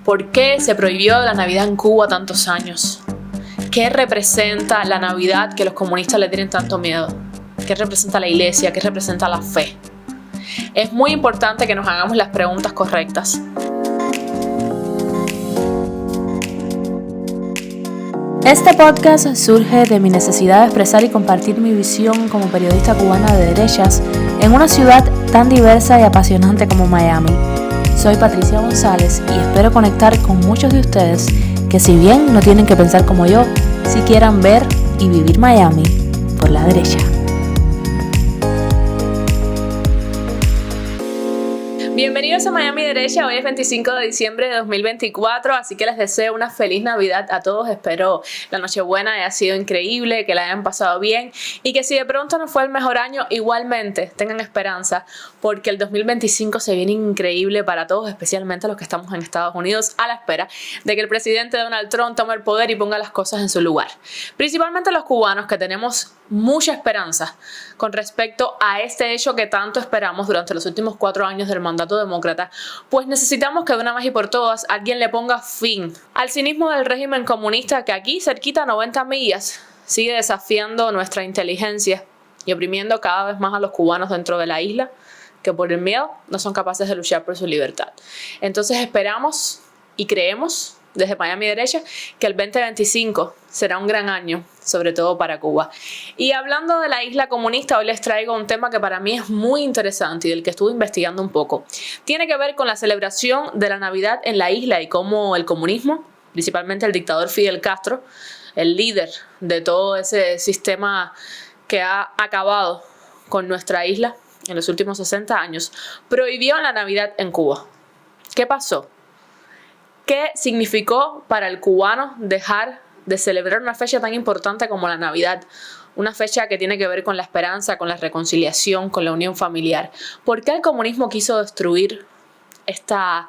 ¿Por qué se prohibió la Navidad en Cuba tantos años? ¿Qué representa la Navidad que los comunistas le tienen tanto miedo? ¿Qué representa la iglesia? ¿Qué representa la fe? Es muy importante que nos hagamos las preguntas correctas. Este podcast surge de mi necesidad de expresar y compartir mi visión como periodista cubana de derechas en una ciudad tan diversa y apasionante como Miami. Soy Patricia González y espero conectar con muchos de ustedes que, si bien no tienen que pensar como yo, sí quieran ver y vivir Miami por la derecha. Bienvenidos a Miami Derecha. Hoy es 25 de diciembre de 2024, así que les deseo una feliz Navidad a todos. Espero la Nochebuena haya sido increíble, que la hayan pasado bien y que si de pronto no fue el mejor año, igualmente tengan esperanza, porque el 2025 se viene increíble para todos, especialmente los que estamos en Estados Unidos, a la espera de que el presidente Donald Trump tome el poder y ponga las cosas en su lugar. Principalmente los cubanos, que tenemos mucha esperanza con respecto a este hecho que tanto esperamos durante los últimos 4 años del mandato demócrata, pues necesitamos que de una vez y por todas alguien le ponga fin al cinismo del régimen comunista que aquí, cerquita a 90 millas, sigue desafiando nuestra inteligencia y oprimiendo cada vez más a los cubanos dentro de la isla, que por el miedo no son capaces de luchar por su libertad. Entonces esperamos y creemos desde Miami Derecha que el 2025 será un gran año, sobre todo para Cuba. Y hablando de la isla comunista, hoy les traigo un tema que para mí es muy interesante y del que estuve investigando un poco. Tiene que ver con la celebración de la Navidad en la isla y cómo el comunismo, principalmente el dictador Fidel Castro, el líder de todo ese sistema que ha acabado con nuestra isla en los últimos 60 años, prohibió la Navidad en Cuba. ¿Qué pasó? ¿Qué significó para el cubano dejar de celebrar una fecha tan importante como la Navidad? Una fecha que tiene que ver con la esperanza, con la reconciliación, con la unión familiar. ¿Por qué el comunismo quiso destruir esta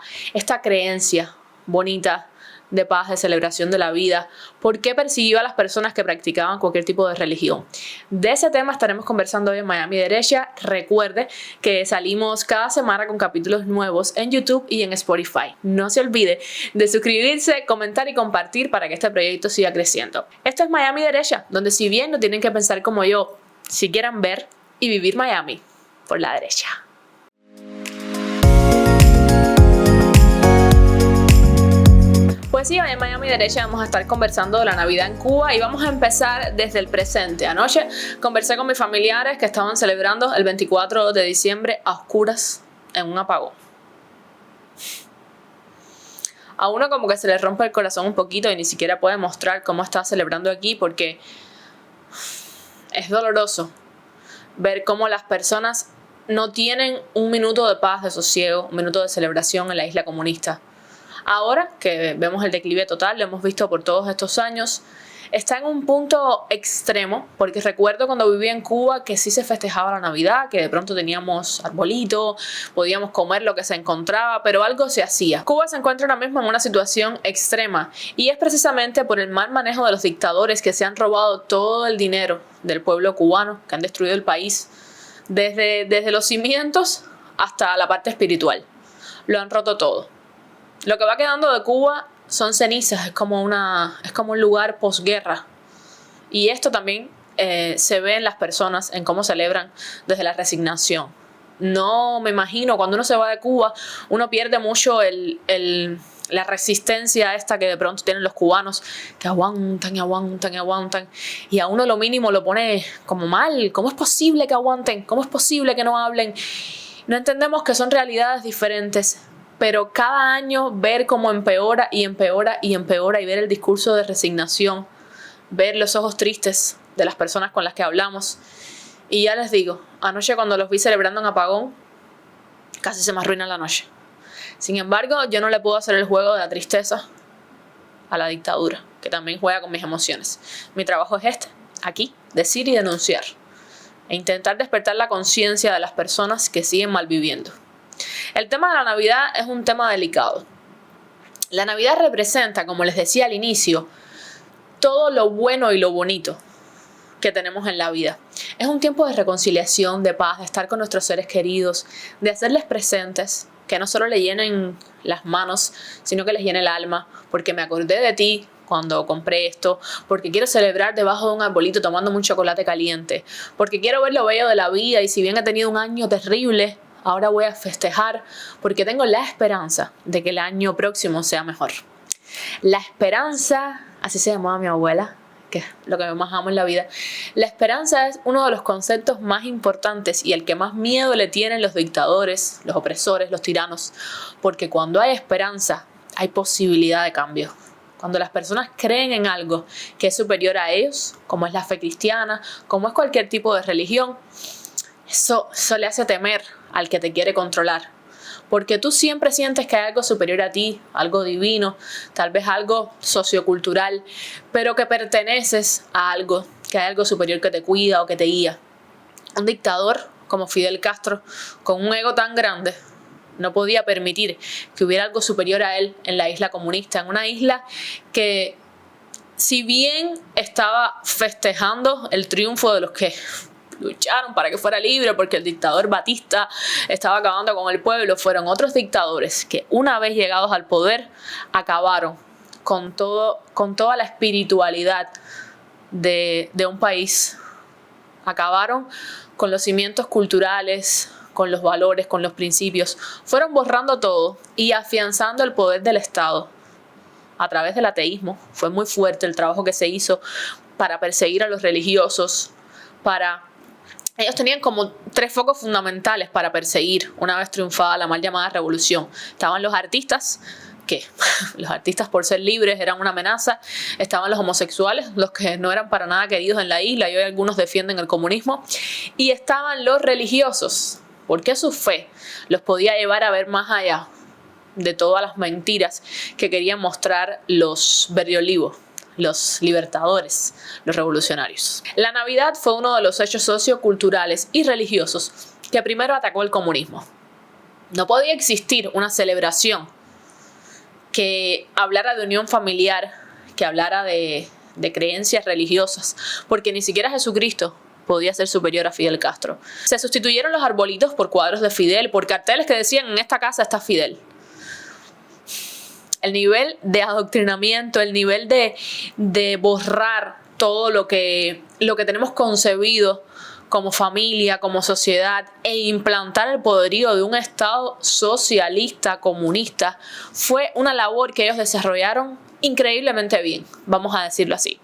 creencia bonita de paz, de celebración de la vida? ¿Por qué persiguió a las personas que practicaban cualquier tipo de religión? De ese tema estaremos conversando hoy en Miami Derecha. Recuerde que salimos cada semana con capítulos nuevos en YouTube y en Spotify. No se olvide de suscribirse, comentar y compartir para que este proyecto siga creciendo. Esto es Miami Derecha, donde si bien no tienen que pensar como yo, si quieran ver y vivir Miami por la derecha. Pues sí, hoy en Miami Derecha vamos a estar conversando de la Navidad en Cuba y vamos a empezar desde el presente. Anoche conversé con mis familiares que estaban celebrando el 24 de diciembre a oscuras en un apagón. A uno como que se le rompe el corazón un poquito y ni siquiera puede mostrar cómo está celebrando aquí, porque es doloroso ver cómo las personas no tienen un minuto de paz, de sosiego, un minuto de celebración en la isla comunista. Ahora que vemos el declive total, lo hemos visto por todos estos años, está en un punto extremo, porque recuerdo cuando vivía en Cuba que sí se festejaba la Navidad, que de pronto teníamos arbolito, podíamos comer lo que se encontraba, pero algo se hacía. Cuba se encuentra ahora mismo en una situación extrema y es precisamente por el mal manejo de los dictadores que se han robado todo el dinero del pueblo cubano, que han destruido el país, desde los cimientos hasta la parte espiritual. Lo han roto todo. Lo que va quedando de Cuba son cenizas, es como un lugar posguerra. Y esto también se ve en las personas, en cómo celebran desde la resignación. No me imagino, cuando uno se va de Cuba, uno pierde mucho la resistencia esta que de pronto tienen los cubanos, que aguantan y aguantan y aguantan. Y a uno lo mínimo lo pone como mal. ¿Cómo es posible que aguanten? ¿Cómo es posible que no hablen? No entendemos que son realidades diferentes. Pero cada año ver cómo empeora y empeora y empeora y ver el discurso de resignación, ver los ojos tristes de las personas con las que hablamos. Y ya les digo, anoche cuando los vi celebrando en apagón, casi se me arruina la noche. Sin embargo, yo no le puedo hacer el juego de la tristeza a la dictadura, que también juega con mis emociones. Mi trabajo es aquí, decir y denunciar, e intentar despertar la conciencia de las personas que siguen malviviendo. El tema de la Navidad es un tema delicado. La Navidad representa, como les decía al inicio, todo lo bueno y lo bonito que tenemos en la vida. Es un tiempo de reconciliación, de paz, de estar con nuestros seres queridos, de hacerles presentes que no solo le llenen las manos, sino que les llene el alma, porque me acordé de ti cuando compré esto, porque quiero celebrar debajo de un arbolito tomándome un chocolate caliente, porque quiero ver lo bello de la vida y si bien he tenido un año terrible, ahora voy a festejar porque tengo la esperanza de que el año próximo sea mejor. La esperanza, así se llamaba mi abuela, que es lo que más amo en la vida. La esperanza es uno de los conceptos más importantes y el que más miedo le tienen los dictadores, los opresores, los tiranos, porque cuando hay esperanza hay posibilidad de cambio. Cuando las personas creen en algo que es superior a ellos, como es la fe cristiana, como es cualquier tipo de religión, eso le hace temer al que te quiere controlar. Porque tú siempre sientes que hay algo superior a ti, algo divino, tal vez algo sociocultural, pero que perteneces a algo, que hay algo superior que te cuida o que te guía. Un dictador como Fidel Castro, con un ego tan grande, no podía permitir que hubiera algo superior a él en la isla comunista, en una isla que, si bien estaba festejando el triunfo de los que lucharon para que fuera libre, porque el dictador Batista estaba acabando con el pueblo, fueron otros dictadores que, una vez llegados al poder, acabaron con toda la espiritualidad de un país. Acabaron con los cimientos culturales, con los valores, con los principios. Fueron borrando todo y afianzando el poder del Estado a través del ateísmo. Fue muy fuerte el trabajo que se hizo para perseguir a los religiosos, Ellos tenían como 3 focos fundamentales para perseguir una vez triunfada la mal llamada revolución. Estaban los artistas, que los artistas por ser libres eran una amenaza. Estaban los homosexuales, los que no eran para nada queridos en la isla y hoy algunos defienden el comunismo. Y estaban los religiosos, porque su fe los podía llevar a ver más allá de todas las mentiras que querían mostrar los verdiolivos, los libertadores, los revolucionarios. La Navidad fue uno de los hechos socioculturales y religiosos que primero atacó el comunismo. No podía existir una celebración que hablara de unión familiar, que hablara de creencias religiosas, porque ni siquiera Jesucristo podía ser superior a Fidel Castro. Se sustituyeron los arbolitos por cuadros de Fidel, por carteles que decían: en esta casa está Fidel. El nivel de adoctrinamiento, el nivel de borrar todo lo que tenemos concebido como familia, como sociedad, e implantar el poderío de un Estado socialista, comunista, fue una labor que ellos desarrollaron increíblemente bien, vamos a decirlo así.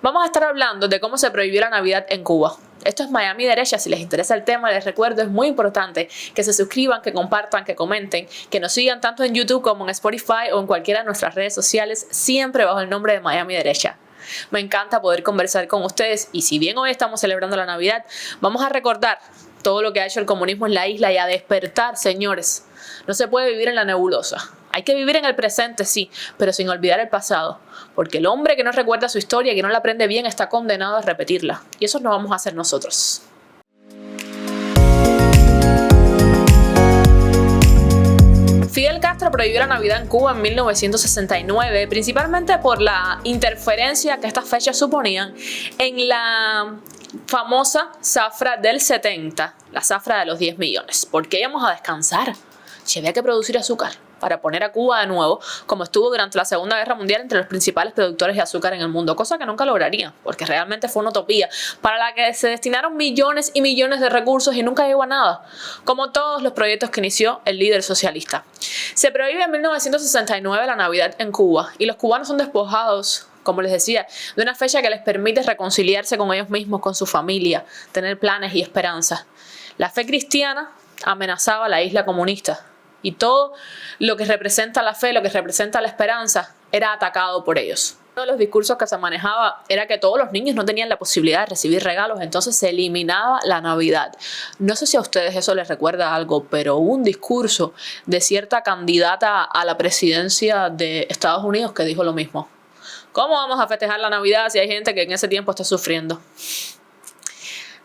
Vamos a estar hablando de cómo se prohibió la Navidad en Cuba. Esto es Miami Derecha. Si les interesa el tema, les recuerdo, es muy importante que se suscriban, que compartan, que comenten, que nos sigan tanto en YouTube como en Spotify o en cualquiera de nuestras redes sociales, siempre bajo el nombre de Miami Derecha. Me encanta poder conversar con ustedes y si bien hoy estamos celebrando la Navidad, vamos a recordar todo lo que ha hecho el comunismo en la isla y a despertar, señores. No se puede vivir en la nebulosa. Hay que vivir en el presente, sí, pero sin olvidar el pasado. Porque el hombre que no recuerda su historia, que no la aprende bien, está condenado a repetirla. Y eso no vamos a hacer nosotros. Fidel Castro prohibió la Navidad en Cuba en 1969, principalmente por la interferencia que estas fechas suponían en la famosa zafra del 70, la zafra de los 10 millones. ¿Por qué íbamos a descansar? Si había que producir azúcar para poner a Cuba de nuevo, como estuvo durante la Segunda Guerra Mundial, entre los principales productores de azúcar en el mundo, cosa que nunca lograrían, porque realmente fue una utopía para la que se destinaron millones y millones de recursos y nunca llegó a nada, como todos los proyectos que inició el líder socialista. Se prohíbe en 1969 la Navidad en Cuba y los cubanos son despojados, como les decía, de una fecha que les permite reconciliarse con ellos mismos, con su familia, tener planes y esperanzas. La fe cristiana amenazaba a la isla comunista. Y todo lo que representa la fe, lo que representa la esperanza, era atacado por ellos. Uno de los discursos que se manejaba era que todos los niños no tenían la posibilidad de recibir regalos, entonces se eliminaba la Navidad. No sé si a ustedes eso les recuerda algo, pero hubo un discurso de cierta candidata a la presidencia de Estados Unidos que dijo lo mismo. ¿Cómo vamos a festejar la Navidad si hay gente que en ese tiempo está sufriendo?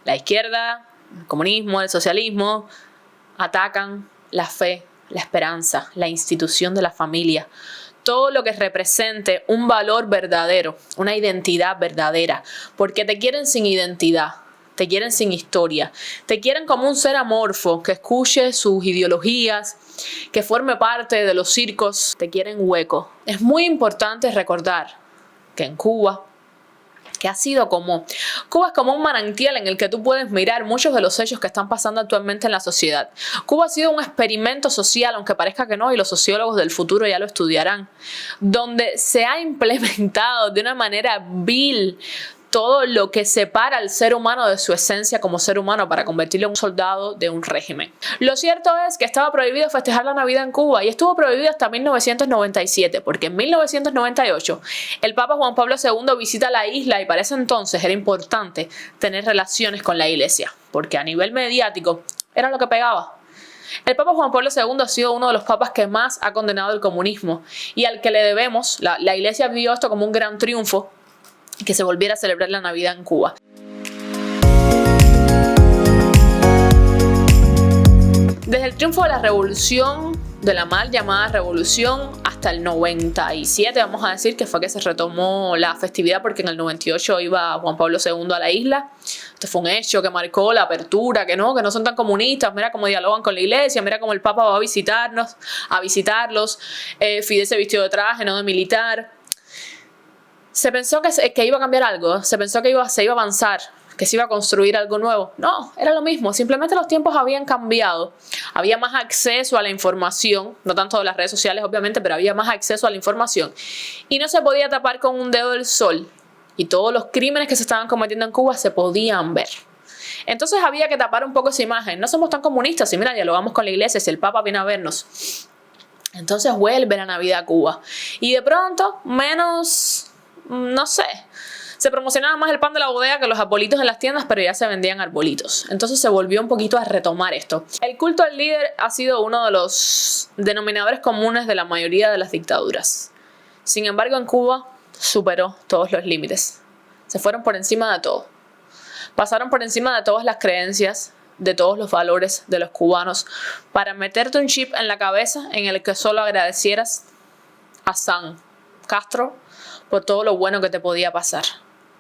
La izquierda, el comunismo, el socialismo atacan la fe, la esperanza, la institución de la familia, todo lo que represente un valor verdadero, una identidad verdadera, porque te quieren sin identidad, te quieren sin historia, te quieren como un ser amorfo que escuche sus ideologías, que forme parte de los circos, te quieren hueco. Es muy importante recordar que en Cuba, Cuba es como un manantial en el que tú puedes mirar muchos de los hechos que están pasando actualmente en la sociedad. Cuba ha sido un experimento social, aunque parezca que no, y los sociólogos del futuro ya lo estudiarán, donde se ha implementado de una manera vil todo lo que separa al ser humano de su esencia como ser humano para convertirlo en un soldado de un régimen. Lo cierto es que estaba prohibido festejar la Navidad en Cuba y estuvo prohibido hasta 1997, porque en 1998 el Papa Juan Pablo II visita la isla y para ese entonces era importante tener relaciones con la iglesia, porque a nivel mediático era lo que pegaba. El Papa Juan Pablo II ha sido uno de los papas que más ha condenado el comunismo y al que le debemos, la iglesia vio esto como un gran triunfo, que se volviera a celebrar la Navidad en Cuba. Desde el triunfo de la revolución, de la mal llamada revolución, hasta el 97, vamos a decir, que fue que se retomó la festividad, porque en el 98 iba Juan Pablo II a la isla. Este fue un hecho que marcó la apertura, que no son tan comunistas, mira cómo dialogan con la iglesia, mira cómo el Papa va a visitarlos. Fidel se vistió de traje, no de militar. Se pensó que iba a cambiar algo, se pensó que se iba a avanzar, que se iba a construir algo nuevo. No, era lo mismo, simplemente los tiempos habían cambiado. Había más acceso a la información, no tanto de las redes sociales obviamente, pero había más acceso a la información. Y no se podía tapar con un dedo el sol. Y todos los crímenes que se estaban cometiendo en Cuba se podían ver. Entonces había que tapar un poco esa imagen. No somos tan comunistas, si mira, dialogamos con la iglesia, si el Papa viene a vernos. Entonces vuelve la Navidad a Cuba. Y de pronto, no sé, se promocionaba más el pan de la bodega que los arbolitos en las tiendas, pero ya se vendían arbolitos. Entonces se volvió un poquito a retomar esto. El culto al líder ha sido uno de los denominadores comunes de la mayoría de las dictaduras. Sin embargo, en Cuba superó todos los límites. Se fueron por encima de todo. Pasaron por encima de todas las creencias, de todos los valores de los cubanos, para meterte un chip en la cabeza en el que solo agradecieras a San Castro por todo lo bueno que te podía pasar.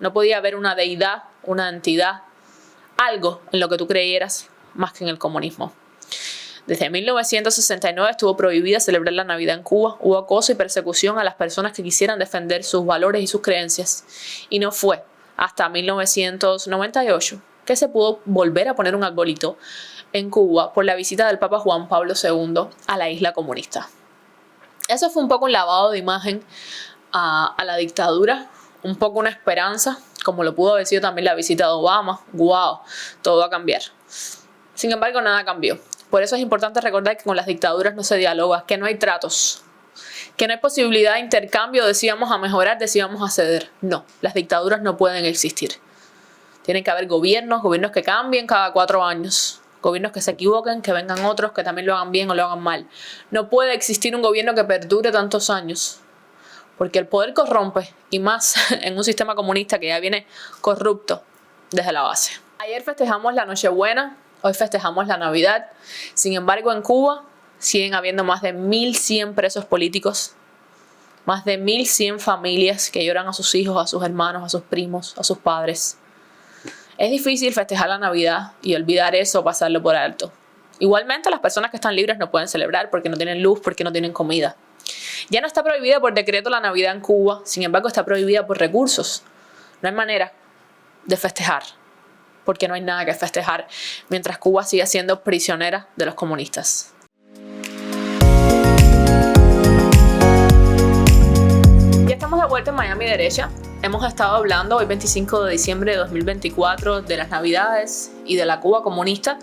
No podía haber una deidad, una entidad, algo en lo que tú creyeras más que en el comunismo. Desde 1969 estuvo prohibida celebrar la Navidad en Cuba. Hubo acoso y persecución a las personas que quisieran defender sus valores y sus creencias. Y no fue hasta 1998 que se pudo volver a poner un arbolito en Cuba por la visita del Papa Juan Pablo II a la isla comunista. Eso fue un poco un lavado de imagen a la dictadura, un poco una esperanza, como lo pudo haber sido también la visita de Obama. ¡Wow! Todo va a cambiar. Sin embargo, nada cambió. Por eso es importante recordar que con las dictaduras no se dialoga, que no hay tratos, que no hay posibilidad de intercambio de si vamos a mejorar, de si vamos a ceder. No, las dictaduras no pueden existir. Tienen que haber gobiernos que cambien cada 4 años. Gobiernos que se equivoquen, que vengan otros que también lo hagan bien o lo hagan mal. No puede existir un gobierno que perdure tantos años. Porque el poder corrompe, y más en un sistema comunista que ya viene corrupto desde la base. Ayer festejamos la Nochebuena, hoy festejamos la Navidad. Sin embargo, en Cuba siguen habiendo más de 1.100 presos políticos, más de 1.100 familias que lloran a sus hijos, a sus hermanos, a sus primos, a sus padres. Es difícil festejar la Navidad y olvidar eso, pasarlo por alto. Igualmente, las personas que están libres no pueden celebrar porque no tienen luz, porque no tienen comida. Ya no está prohibida por decreto la Navidad en Cuba, sin embargo está prohibida por recursos. No hay manera de festejar, porque no hay nada que festejar, mientras Cuba sigue siendo prisionera de los comunistas. Ya estamos de vuelta en Miami Derecha. Hemos estado hablando hoy 25 de diciembre de 2024 de las Navidades y de la Cuba comunista,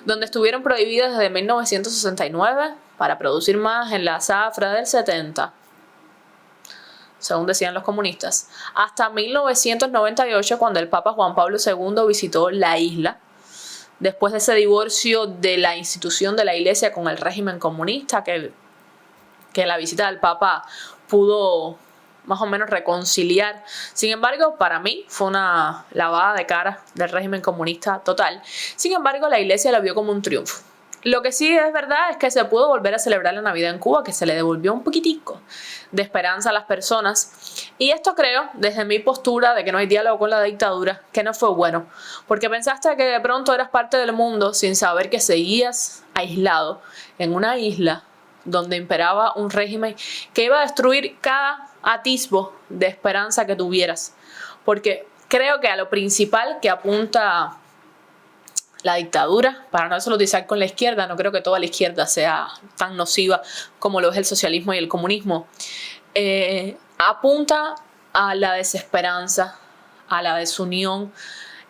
donde estuvieron prohibidas desde 1969 para producir más en la zafra del 70, según decían los comunistas, hasta 1998, cuando el Papa Juan Pablo II visitó la isla, después de ese divorcio de la institución de la iglesia con el régimen comunista, que la visita del Papa pudo más o menos reconciliar. Sin embargo, para mí fue una lavada de cara del régimen comunista total. Sin embargo, la iglesia la vio como un triunfo. Lo que sí es verdad es que se pudo volver a celebrar la Navidad en Cuba, que se le devolvió un poquitico de esperanza a las personas. Y esto creo, desde mi postura de que no hay diálogo con la dictadura, que no fue bueno. Porque pensaste que de pronto eras parte del mundo sin saber que seguías aislado en una isla donde imperaba un régimen que iba a destruir cada atisbo de esperanza que tuvieras. Porque creo que a lo principal que apunta la dictadura, para no solutizar con la izquierda, no creo que toda la izquierda sea tan nociva como lo es el socialismo y el comunismo, apunta a la desesperanza, a la desunión.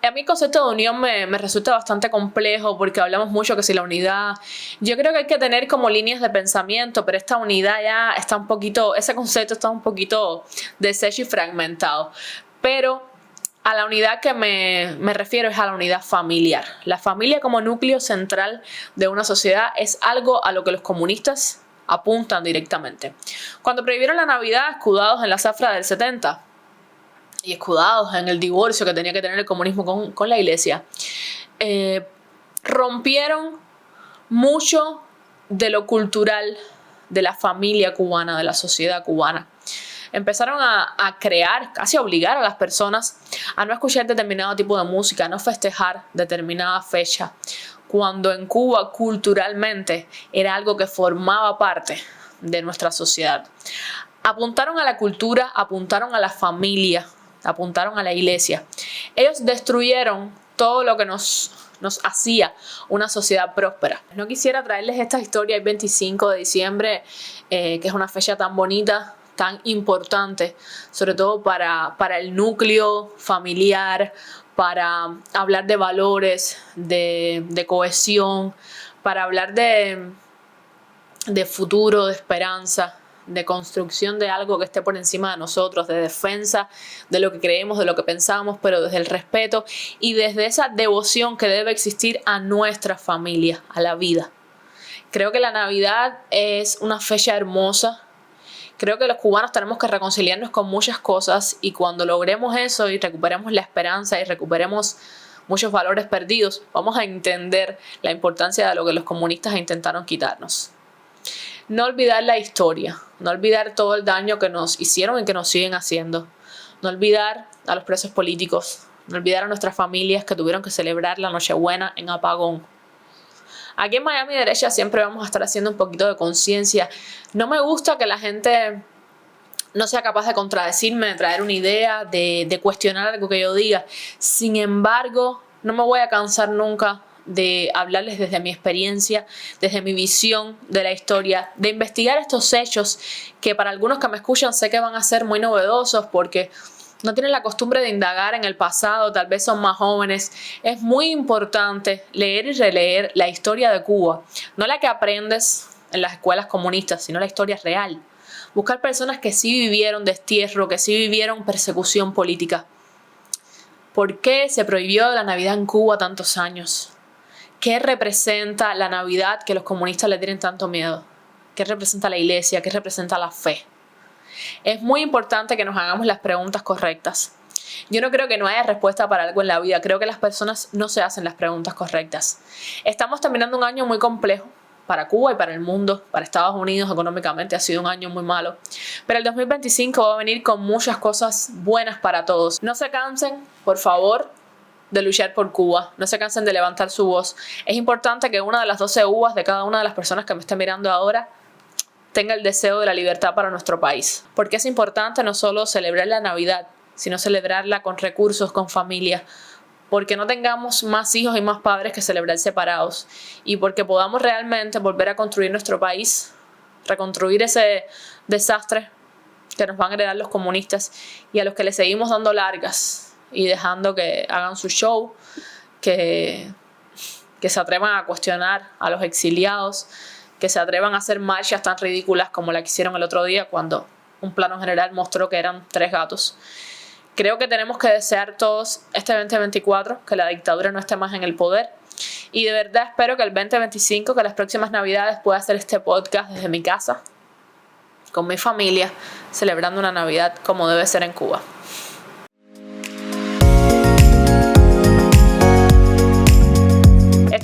A mí el concepto de unión me resulta bastante complejo porque hablamos mucho que si la unidad, yo creo que hay que tener como líneas de pensamiento, pero esta unidad ya está un poquito, ese concepto está un poquito deshecho y fragmentado. Pero a la unidad que me refiero es a la unidad familiar. La familia como núcleo central de una sociedad es algo a lo que los comunistas apuntan directamente. Cuando prohibieron la Navidad, escudados en la zafra del 70 y escudados en el divorcio que tenía que tener el comunismo con la iglesia, rompieron mucho de lo cultural de la familia cubana, de la sociedad cubana. Empezaron a crear, casi a obligar a las personas a no escuchar determinado tipo de música, a no festejar determinada fecha, cuando en Cuba culturalmente era algo que formaba parte de nuestra sociedad. Apuntaron a la cultura, apuntaron a la familia, apuntaron a la iglesia. Ellos destruyeron todo lo que nos hacía una sociedad próspera. No quisiera traerles esta historia el 25 de diciembre, que es una fecha tan bonita, tan importante, sobre todo para el núcleo familiar, para hablar de valores, de cohesión, para hablar de futuro, de esperanza, de construcción de algo que esté por encima de nosotros, de defensa de lo que creemos, de lo que pensamos, pero desde el respeto y desde esa devoción que debe existir a nuestra familia, a la vida. Creo que la Navidad es una fecha hermosa. Creo que los cubanos tenemos que reconciliarnos con muchas cosas y cuando logremos eso y recuperemos la esperanza y recuperemos muchos valores perdidos, vamos a entender la importancia de lo que los comunistas intentaron quitarnos. No olvidar la historia, no olvidar todo el daño que nos hicieron y que nos siguen haciendo. No olvidar a los presos políticos, no olvidar a nuestras familias que tuvieron que celebrar la Nochebuena en apagón. Aquí en Miami Derecha siempre vamos a estar haciendo un poquito de conciencia. No me gusta que la gente no sea capaz de contradecirme, de traer una idea, de cuestionar algo que yo diga. Sin embargo, no me voy a cansar nunca de hablarles desde mi experiencia, desde mi visión de la historia, de investigar estos hechos que para algunos que me escuchan sé que van a ser muy novedosos porque no tienen la costumbre de indagar en el pasado, tal vez son más jóvenes. Es muy importante leer y releer la historia de Cuba, no la que aprendes en las escuelas comunistas, sino la historia real. Buscar personas que sí vivieron destierro, que sí vivieron persecución política. ¿Por qué se prohibió la Navidad en Cuba tantos años? ¿Qué representa la Navidad que los comunistas le tienen tanto miedo? ¿Qué representa la iglesia? ¿Qué representa la fe? Es muy importante que nos hagamos las preguntas correctas. Yo no creo que no haya respuesta para algo en la vida. Creo que las personas no se hacen las preguntas correctas. Estamos terminando un año muy complejo para Cuba y para el mundo. Para Estados Unidos económicamente ha sido un año muy malo. Pero el 2025 va a venir con muchas cosas buenas para todos. No se cansen, por favor, de luchar por Cuba. No se cansen de levantar su voz. Es importante que una de las 12 uvas de cada una de las personas que me estén mirando ahora tenga el deseo de la libertad para nuestro país. Porque es importante no solo celebrar la Navidad, sino celebrarla con recursos, con familia, porque no tengamos más hijos y más padres que celebrar separados y porque podamos realmente volver a construir nuestro país, reconstruir ese desastre que nos van a heredar los comunistas y a los que le seguimos dando largas y dejando que hagan su show, que se atrevan a cuestionar a los exiliados, que se atrevan a hacer marchas tan ridículas como la que hicieron el otro día cuando un plano general mostró que eran 3 gatos. Creo que tenemos que desear todos este 2024 que la dictadura no esté más en el poder y de verdad espero que el 2025, que las próximas Navidades pueda hacer este podcast desde mi casa, con mi familia, celebrando una Navidad como debe ser en Cuba.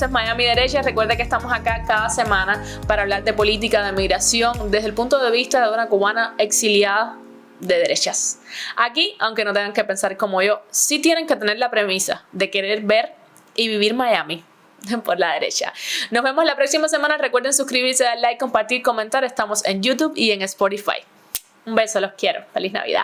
Esto es Miami Derecha. Recuerda que estamos acá cada semana para hablar de política, de migración, desde el punto de vista de una cubana exiliada de derechas. Aquí, aunque no tengan que pensar como yo, sí tienen que tener la premisa de querer ver y vivir Miami por la derecha. Nos vemos la próxima semana. Recuerden suscribirse, dar like, compartir, comentar. Estamos en YouTube y en Spotify. Un beso, los quiero. Feliz Navidad.